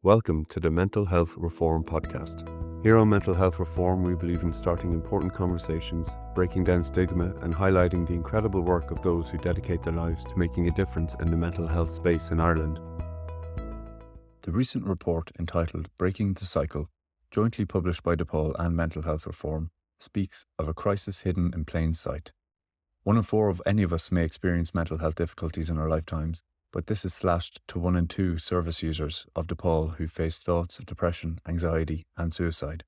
Welcome to the Mental Health Reform Podcast. Here on Mental Health Reform, we believe in starting important conversations, breaking down stigma, and highlighting the incredible work of those who dedicate their lives to making a difference in the mental health space in Ireland. The recent report entitled Breaking the Cycle, jointly published by DePaul and Mental Health Reform, speaks of a crisis hidden in plain sight. 1 in 4 of any of us may experience mental health difficulties in our lifetimes, but this is slashed to 1 in 2 service users of DePaul who face thoughts of depression, anxiety, and suicide.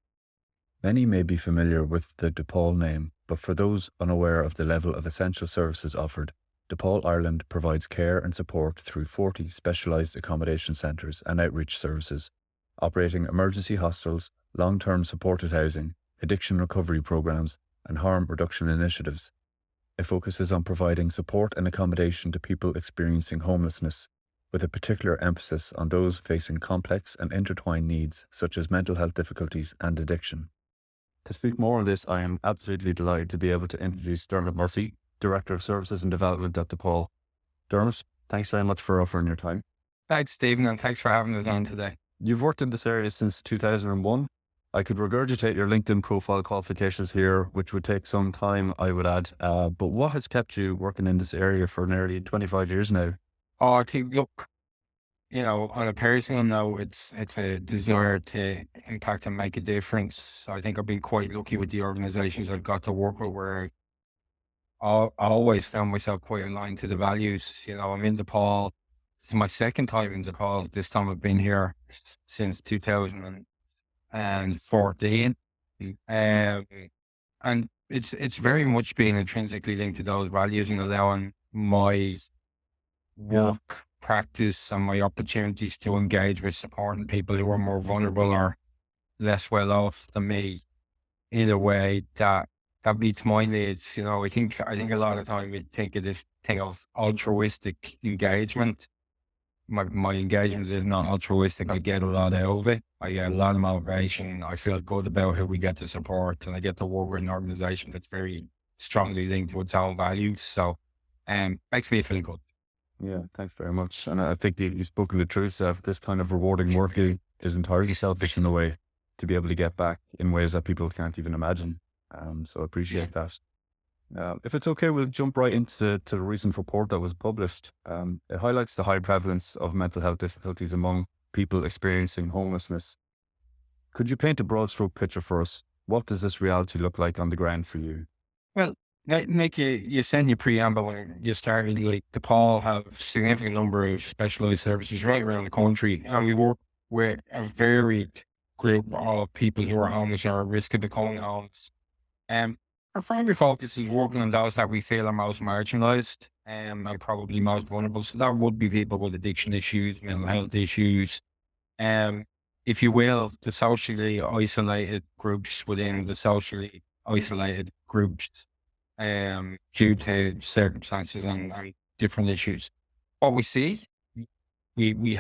Many may be familiar with the DePaul name, but for those unaware of the level of essential services offered, DePaul Ireland provides care and support through 40 specialised accommodation centres and outreach services, operating emergency hostels, long-term supported housing, addiction recovery programmes, and harm reduction initiatives. It focuses on providing support and accommodation to people experiencing homelessness, with a particular emphasis on those facing complex and intertwined needs such as mental health difficulties and addiction. To speak more on this, I am absolutely delighted to be able to introduce Dermot, Director of Services and Development at DePaul. Dermot, thanks very much for offering your time. Thanks, Stephen, and thanks for having us on today. You've worked in this area since 2001. I could regurgitate your LinkedIn profile qualifications here, which would take some time, I would add. But what has kept you working in this area for nearly 25 years now? I think, look, on a personal note, it's a desire to impact and make a difference. I think I've been quite lucky with the organisations I've got to work with, where I always found myself quite aligned to the values. I'm in DePaul. This is my second time in DePaul. This time I've been here since 2014. And it's very much been intrinsically linked to those values and allowing my work, practice, and my opportunities to engage with supporting people who are more vulnerable or less well off than me in a way that meets my needs. I think a lot of time we think of this thing of altruistic engagement. My engagement is not altruistic. I get a lot out of it. I get a lot of motivation. I feel good about who we get to support, and I get to work with an organisation that's very strongly linked to its own values. So, makes me feel good. Yeah, thanks very much. And I think you've spoken the truth. This kind of rewarding work is entirely selfish in a way, to be able to get back in ways that people can't even imagine. So I appreciate that. If it's okay, we'll jump right into the recent report that was published. It highlights the high prevalence of mental health difficulties among people experiencing homelessness. Could you paint a broad stroke picture for us? What does this reality look like on the ground for you? Well, Nick, you send your preamble when you started. Like, DePaul have a significant number of specialised services right around the country, and we work with a varied group of people who are homeless or at risk of becoming homeless. Our primary focus is working on those that we feel are most marginalised and probably most vulnerable. So that would be people with addiction issues, mental health issues, if you will, the socially isolated groups within the socially isolated groups due to circumstances and different issues. What we see, we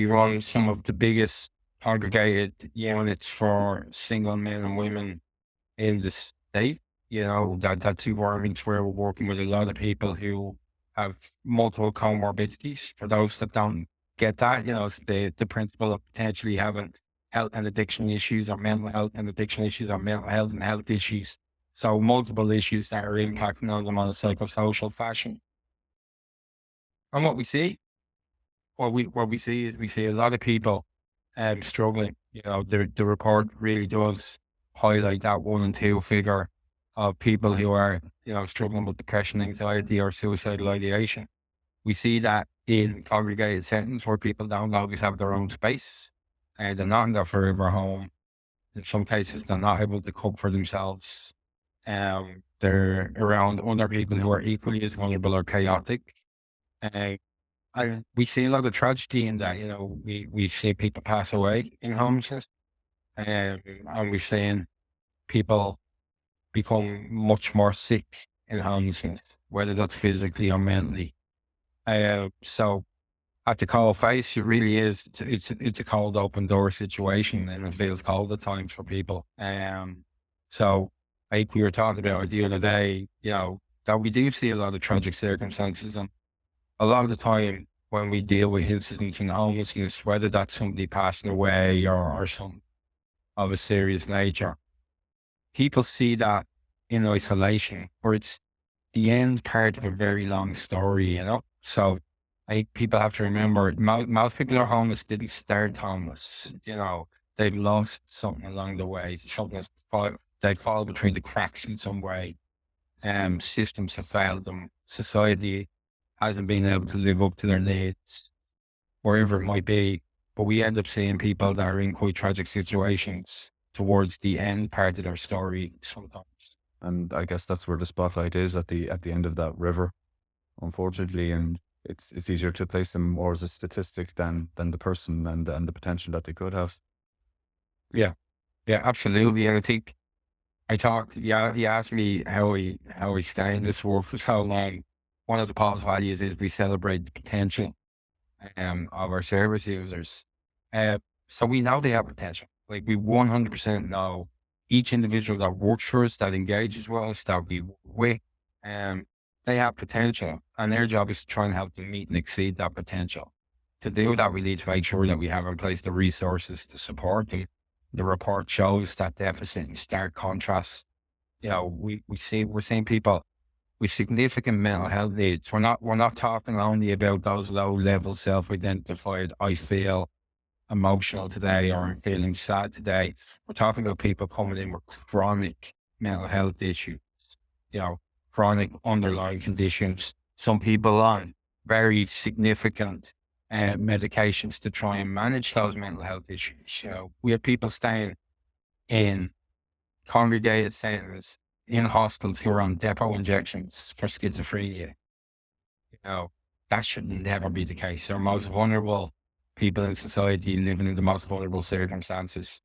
run some of the biggest congregated units for single men and women in the state. That's environments where we're working with a lot of people who have multiple comorbidities. For those that don't get that, it's the principle of potentially having health and addiction issues, or mental health and addiction issues, or mental health and health issues. So multiple issues that are impacting on them on a psychosocial fashion. And what we see is we see a lot of people struggling. The report really does highlight that 1 in 2 figure of people who are, struggling with depression, anxiety, or suicidal ideation. We see that in congregated settings where people don't always have their own space, and they're not in their forever home. In some cases, they're not able to cook for themselves. They're around other people who are equally as vulnerable or chaotic. We see a lot of tragedy in that. We see people pass away in homelessness. And we're seeing people become much more sick in homelessness, whether that's physically or mentally. So at the cold face, it really is. It's a cold open door situation, and it feels cold at times for people. So like we were talking about the other day, that we do see a lot of tragic circumstances, and a lot of the time when we deal with incidents in homelessness, whether that's somebody passing away or some of a serious nature, people see that in isolation, or it's the end part of a very long story, you know? So people have to remember, most people who are homeless didn't start homeless, you know, they've lost something along the way, something they fall between the cracks in some way. Systems have failed them. Society hasn't been able to live up to their needs, wherever it might be. But we end up seeing people that are in quite tragic situations towards the end part of their story sometimes. And I guess that's where the spotlight is at the end of that river, unfortunately. And it's easier to place them more as a statistic than the person and the potential that they could have. Yeah, absolutely. And I think he asked me how we stay in this world for so long. One of the Paul's values is we celebrate the potential of our service users. So we know they have potential. Like, we 100% know each individual that works for us, that engages with us, that we work with, they have potential, and their job is to try and help them meet and exceed that potential. To do that, we need to make sure that we have in place the resources to support them. The report shows that deficit in stark contrast. You know, we're seeing people with significant mental health needs. We're not talking only about those low level self-identified, I feel emotional today, or I'm feeling sad today. We're talking about people coming in with chronic mental health issues, you know, chronic underlying conditions. Some people on very significant medications to try and manage those mental health issues. You know, we have people staying in congregated centres, in hostels, who are on DePaul injections for schizophrenia. You know, that should never be the case. They're most vulnerable people in society, living in the most vulnerable circumstances.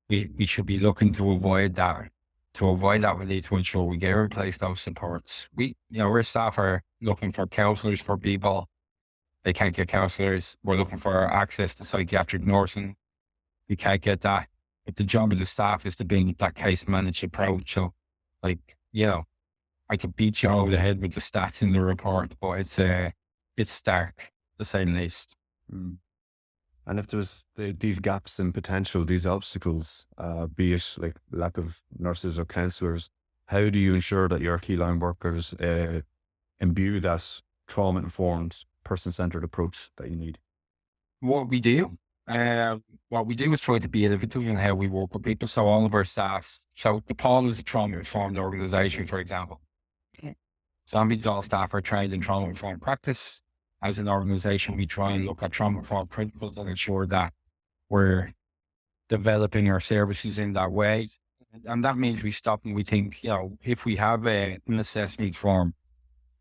We should be looking to avoid that. To avoid that, we need to ensure we get in place those supports. We're staff are looking for counsellors for people. They can't get counsellors. We're looking for access to psychiatric nursing. We can't get that. But the job of the staff is to bring that case managed approach. So, like, you know, I could beat you over the head with the stats in the report, but it's stark, to say the least. And if there's these gaps in potential, these obstacles, be it like lack of nurses or counsellors, how do you ensure that your key line workers imbue that trauma-informed, person-centered approach that you need? What we do is try to be innovative in how we work with people. So all of our staff, so DePaul is a trauma-informed organisation, for example. So all staff are trained in trauma-informed practice. As an organisation, we try and look at trauma-informed principles and ensure that we're developing our services in that way. And that means we stop and we think, you know, if we have an assessment form,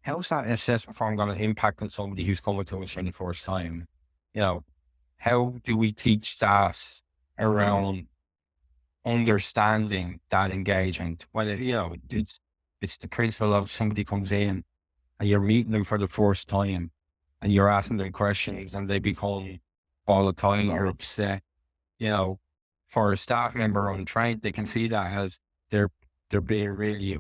how's that assessment form going to impact on somebody who's coming to us for the first time? You know, how do we teach staff around understanding that engagement? When it's the principle of somebody comes in and you're meeting them for the first time and you're asking them questions and they become volatile or upset. You know, for a staff member untrained, they can see that as they're being really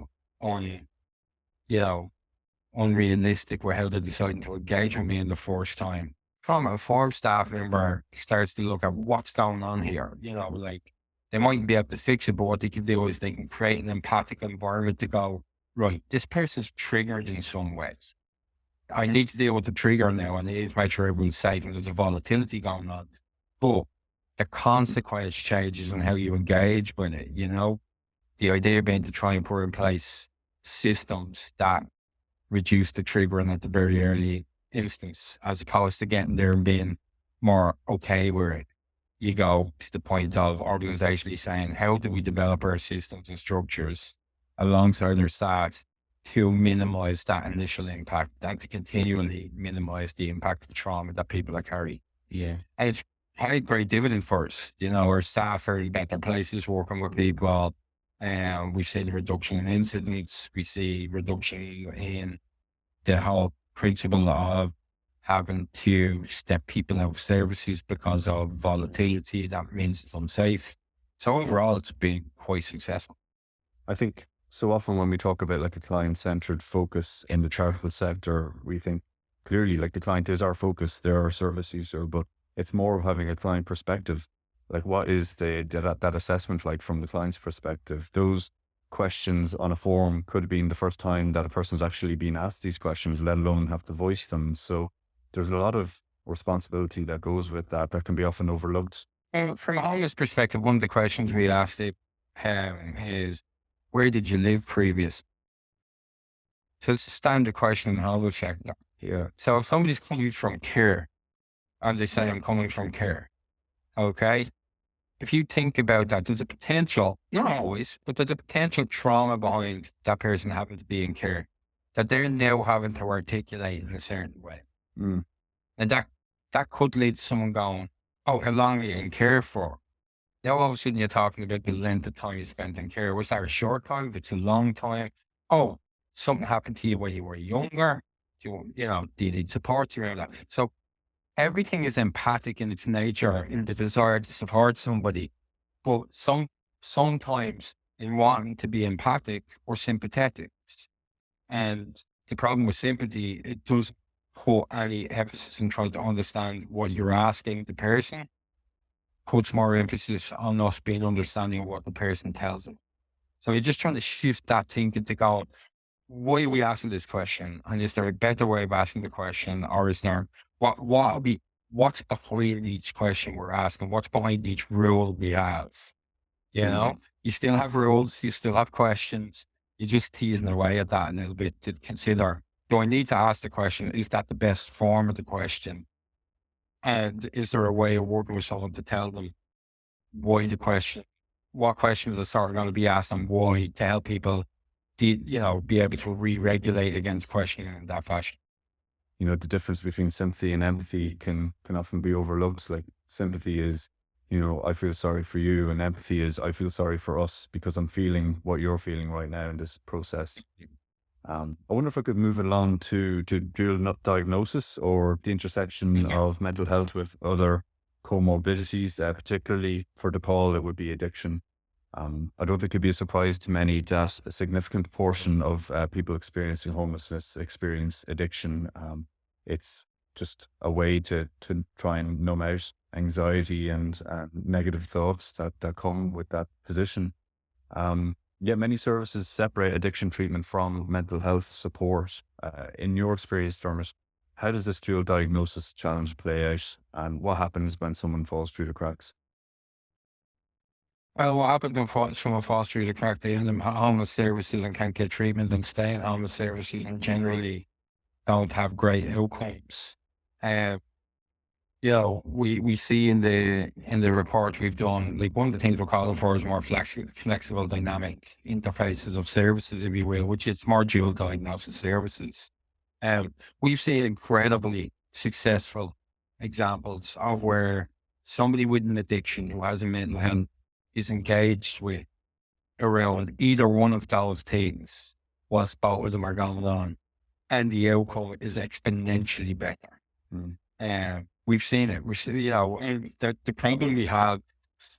unrealistic with how they're deciding to engage with me in the first time. From a form staff member starts to look at what's going on here. You know, like, they might be able to fix it, but what they can do is they can create an empathic environment to go, right, this person's triggered in some ways. I need to deal with the trigger now, and I need to make sure everyone's safe and there's a volatility going on. But the consequence changes in how you engage with it, you know? The idea being to try and put in place systems that reduce the triggering at the very early instance, as opposed to getting there and being more okay with it. You go to the point of organizationally saying, how do we develop our systems and structures alongside our staff to minimize that initial impact and to continually minimize the impact of trauma that people are carrying? Yeah. And it's had great dividend for us. You know, our staff are in better places working with people. We see the reduction in incidents. We see reduction in the whole principle of having to step people out of services because of volatility. That means it's unsafe. So overall, it's been quite successful. I think so often when we talk about like a client-centered focus in the charitable sector, we think clearly, like, the client is our focus, they're our service user, but it's more of having a client perspective. Like, what is that assessment like from the client's perspective? Those questions on a form could have been the first time that a person's actually been asked these questions, let alone have to voice them. So there's a lot of responsibility that goes with that can be often overlooked. From a homeless perspective, one of the questions we asked it is, where did you live previous? So it's a standard question in the homeless sector. Yeah. So if somebody's coming from care and they say, I'm coming from care, okay? If you think about that, there's a potential, not always, but there's a potential trauma behind that person having to be in care that they're now having to articulate in a certain way. Mm. And that could lead to someone going, oh, how long are you in care for? Now all of a sudden you're talking about the length of time you spent in care. Was that a short time? If it's a long time, oh, something happened to you when you were younger. Do you need support around that? So everything is empathic in its nature, in the desire to support somebody. But sometimes in wanting to be empathic or sympathetic. And the problem with sympathy, it doesn't put any emphasis in trying to understand what you're asking the person. Puts more emphasis on us being understanding of what the person tells us. So you're just trying to shift that thinking to go, why are we asking this question? And is there a better way of asking the question? Or is there, what's behind each question we're asking? What's behind each rule we have? You still have rules, you still have questions. You're just teasing away at that a little bit to consider, do I need to ask the question? Is that the best form of the question? And is there a way of working with someone to tell them why the question, what questions are sort of going to be asked and why, to help people, be able to re-regulate against questioning in that fashion? The difference between sympathy and empathy can often be overlooked. Like, sympathy is, I feel sorry for you, and empathy is, I feel sorry for us because I'm feeling what you're feeling right now in this process. I wonder if I could move along to dual diagnosis, or the intersection of mental health with other comorbidities, particularly for DePaul, it would be addiction. I don't think it'd be a surprise to many that a significant portion of people experiencing homelessness experience addiction. It's just a way to try and numb out anxiety and negative thoughts that come with that position. Yet many services separate addiction treatment from mental health support. In your experience, Dermot, how does this dual diagnosis challenge play out, and what happens when someone falls through the cracks? Well, what happens when someone falls through the crack? They end up in homeless services and can't get treatment, and stay in homeless services and generally don't have great outcomes. We see in the report we've done, like, one of the things we're calling for is more flexible dynamic interfaces of services, if you will, which is more dual diagnosis services. We've seen incredibly successful examples of where somebody with an addiction who has a mental health is engaged with around either one of those things whilst both of them are going on, and the outcome is exponentially better. We've seen it. And the problem we have,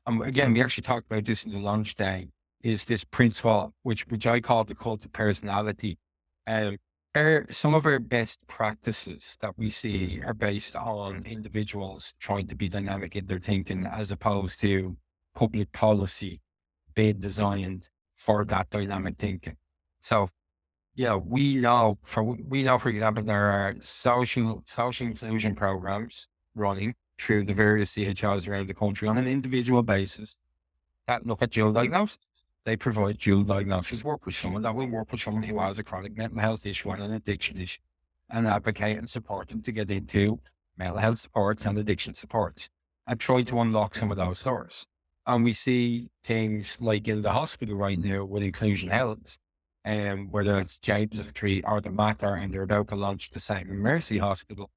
again, we actually talked about this in the lunch day, is this principle, which I call the cult of personality. Some of our best practices that we see are based on individuals trying to be dynamic in their thinking, as opposed to public policy being designed for that dynamic thinking. So, we know, for example, there are social inclusion programs running through the various CHOs around the country on an individual basis that look at dual diagnosis. They provide dual diagnosis work with someone that will work with someone who has a chronic mental health issue and an addiction issue, and advocate and support them to get into mental health supports and addiction supports, and try to unlock some of those doors. And we see things like in the hospital right now with Inclusion Health, whether it's James Tree or the Matter, and they're about to launch the St. Mercy Hospital,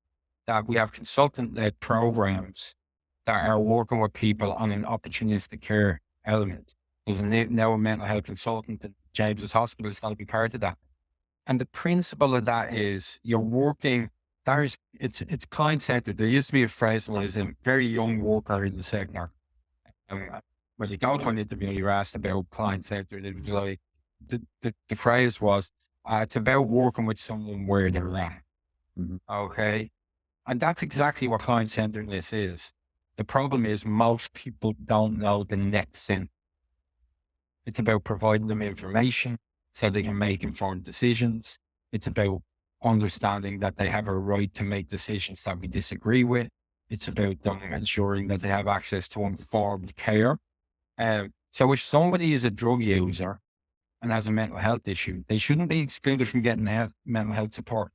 that we have consultant-led programs that are working with people on an opportunistic care element. There's now a mental health consultant at James's Hospital is going to be part of that. And the principle of that is you're working, it's client-centered. There used to be a phrase when I was a very young worker in the sector. When you go to an interview, you're asked about client-centered. It was like, the phrase was, it's about working with someone where they're at. Okay. And that's exactly what client-centeredness is. The problem is most people don't know the next thing. It's about providing them information so they can make informed decisions. It's about understanding that they have a right to make decisions that we disagree with. It's about them ensuring that they have access to informed care. So if somebody is a drug user and has a mental health issue, they shouldn't be excluded from getting mental health support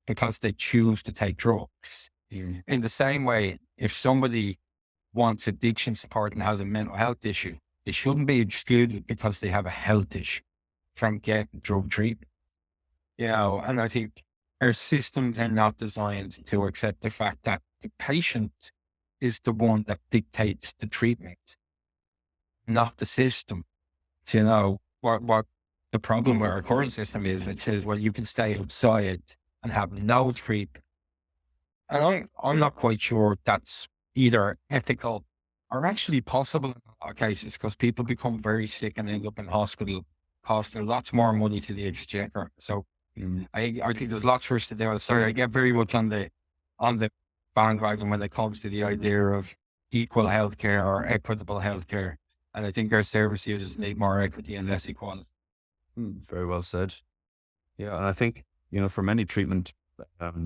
because they choose to take drugs. In the same way, if somebody wants addiction support and has a mental health issue, they shouldn't be excluded because they have a health issue from getting drug treatment. And I think our systems are not designed to accept the fact that the patient is the one that dictates the treatment, not the system. So, what the problem with our current system is, it says, well, you can stay outside and have no treatment. And I'm not quite sure that's either ethical or actually possible in a lot of cases, because people become very sick and end up in hospital, costing lots more money to the exchequer. So I think there's lots for us to do. Sorry, I get very much on the bandwagon when it comes to the idea of equal healthcare or equitable healthcare. And I think our service users need more equity and less equality. Very well said. Yeah, and I think, for many treatment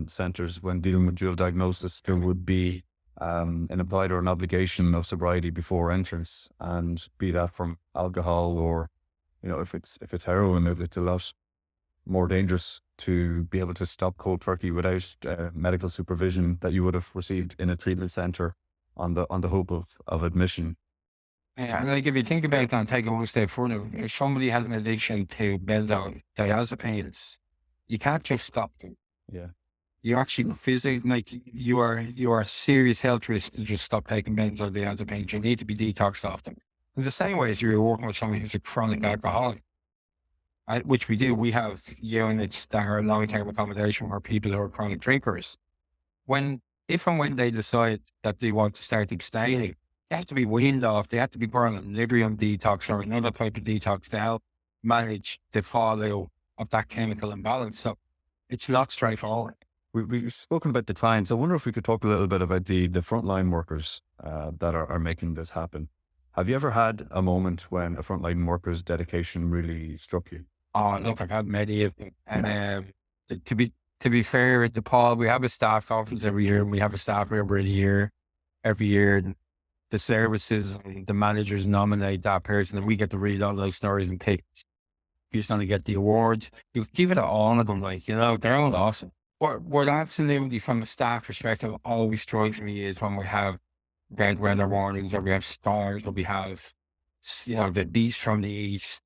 centers, when dealing with dual diagnosis, there would be an implied or an obligation of sobriety before entrance, and be that from alcohol or, if it's heroin, it's a lot more dangerous to be able to stop cold turkey without medical supervision that you would have received in a treatment center on the hope of admission. Yeah, and like if you think about that and take it one step further, if somebody has an addiction to benzodiazepines, you can't just stop them. Yeah. You actually physically, you are a serious health risk to just stop taking benzodiazepines. You need to be detoxed off them. In the same way as you're working with somebody who's a chronic alcoholic, which we do, we have units that are long-term accommodation for people who are chronic drinkers. If and when they decide that they want to start abstaining, they have to be weaned off. They have to be put on a Librium detox or another type of detox to help manage the fallout of that chemical imbalance. So it's not straightforward. We've spoken about the clients. I wonder if we could talk a little bit about the frontline workers that are making this happen. Have you ever had a moment when a frontline worker's dedication really struck you? Oh, look, I've had many of them. And to be fair, at DePaul, we have a staff conference every year, and we have a staff member every year. And the services and the managers nominate that person, and we get to read all those stories and pick who's going to get the award. You give it to all of them, they're all awesome. What absolutely, from a staff perspective, always strikes me is when we have bad weather warnings, or we have stars, or we have, the beast from the east.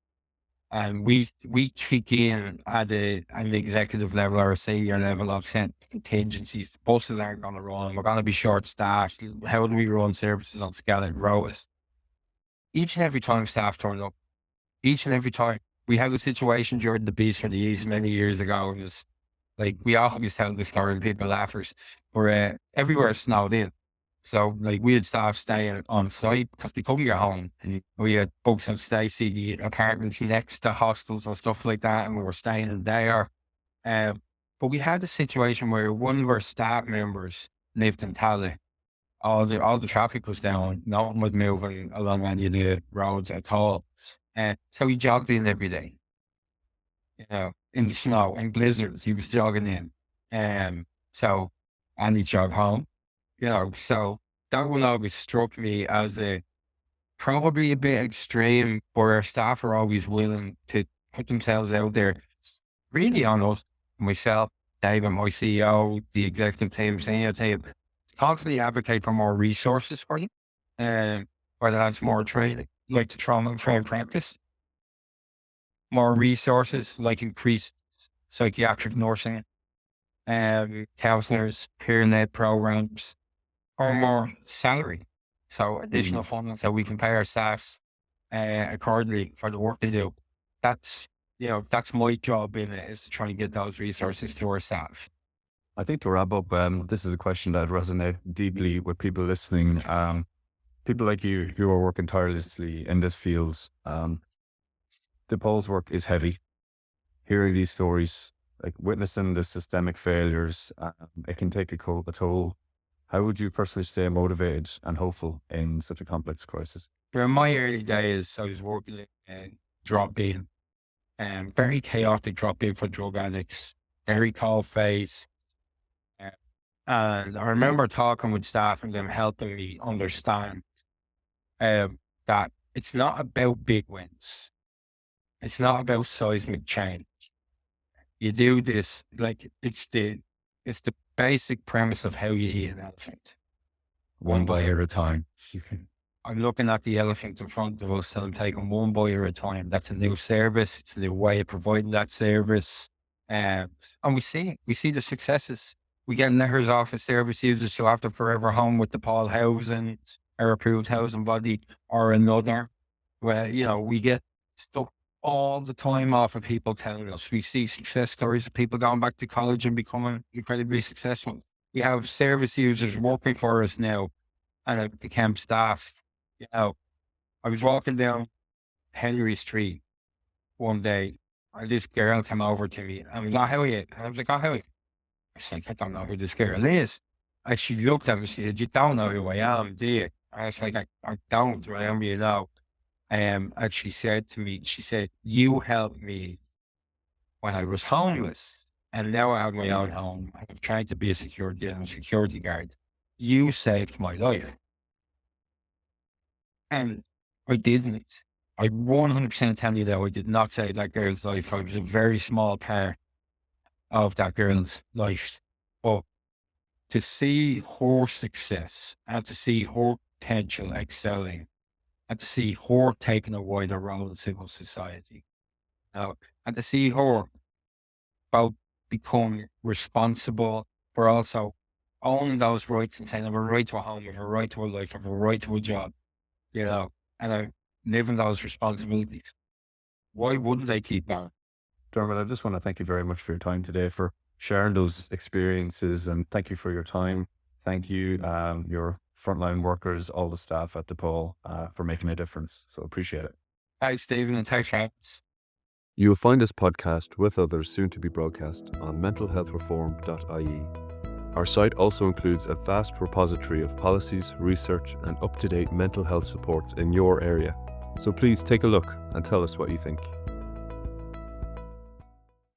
And we kick in at an executive level or a senior level of sent contingencies. The buses aren't going to run. We're going to be short staffed. How do we run services on skeleton rows? Each and every time staff turn up, each and every time. We had a situation during the beast from the east many years ago. It was like, we always tell this story and people laugh at us, where everywhere snowed in. So we had staff staying on site because they couldn't get home. We had folks on Stacey apartments next to hostels and stuff like that, and we were staying in there. But we had a situation where one of our staff members lived in Tally. All the traffic was down. No one was moving along any of the roads at all. So he jogged in every day. In the snow, in blizzards, he was jogging in. And he jogged home. So that one always struck me as probably a bit extreme, where our staff are always willing to put themselves out there, really on us, myself, Dave, and my CEO, the executive team, senior team, constantly advocate for more resources for you, whether that's more training, like the trauma-informed practice, more resources like increased psychiatric nursing, counselors, peer-led programs, or more salary. So additional funding so we can pay our staff accordingly for the work they do. That's my job in it, is to try and get those resources to our staff. I think to wrap up, this is a question that resonates deeply with people listening. People like you who are working tirelessly in this field. DePaul's work is heavy. Hearing these stories like witnessing the systemic failures, it can take a toll. How would you personally stay motivated and hopeful in such a complex crisis? In my early days, I was working in drop-in, very chaotic drop-in for drug addicts, very cold face. And I remember talking with staff and them helping me understand that it's not about big wins. It's not about seismic change. You do this, like it's the basic premise of how you eat an elephant. One bite at a time. I'm looking at the elephant in front of us and I'm taking one bite at a time. That's a new service. It's a new way of providing that service. And we see the successes. We get letters off of service users who have to forever home with DePaul housing, our approved housing body, or another, where, we get stuff all the time off of people telling us. We see success stories of people going back to college and becoming incredibly successful. We have service users working for us now and have become staff. I was walking down Henry Street one day and this girl came over to me and was like, "How are you?" And I was like, "Oh, how are you?" I said, "I don't know who this girl is." And she looked at me, she said, "You don't know who I am, do you?" And I was like, I don't, I am, and she said to me, "You helped me when I was homeless, and now I have my own home. I'm trying to be a security guard. You saved my life." And I didn't. I 100% tell you that I did not save that girl's life. I was a very small part of that girl's life. But to see her success and to see her potential excelling and to see her taking a wider role in civil society, and to see her both become responsible for also owning those rights and saying, "I have a right to a home, I have a right to a life, I have a right to a job," and I'm living those responsibilities. Why wouldn't they keep going? Dermot, I just want to thank you very much for your time today, for sharing those experiences, and thank you for your time. Thank you, your frontline workers, all the staff at DePaul, for making a difference. So appreciate it. Thanks, Stephen, and thanks for having us. You will find this podcast with others soon to be broadcast on mentalhealthreform.ie. Our site also includes a vast repository of policies, research, and up-to-date mental health supports in your area. So please take a look and tell us what you think.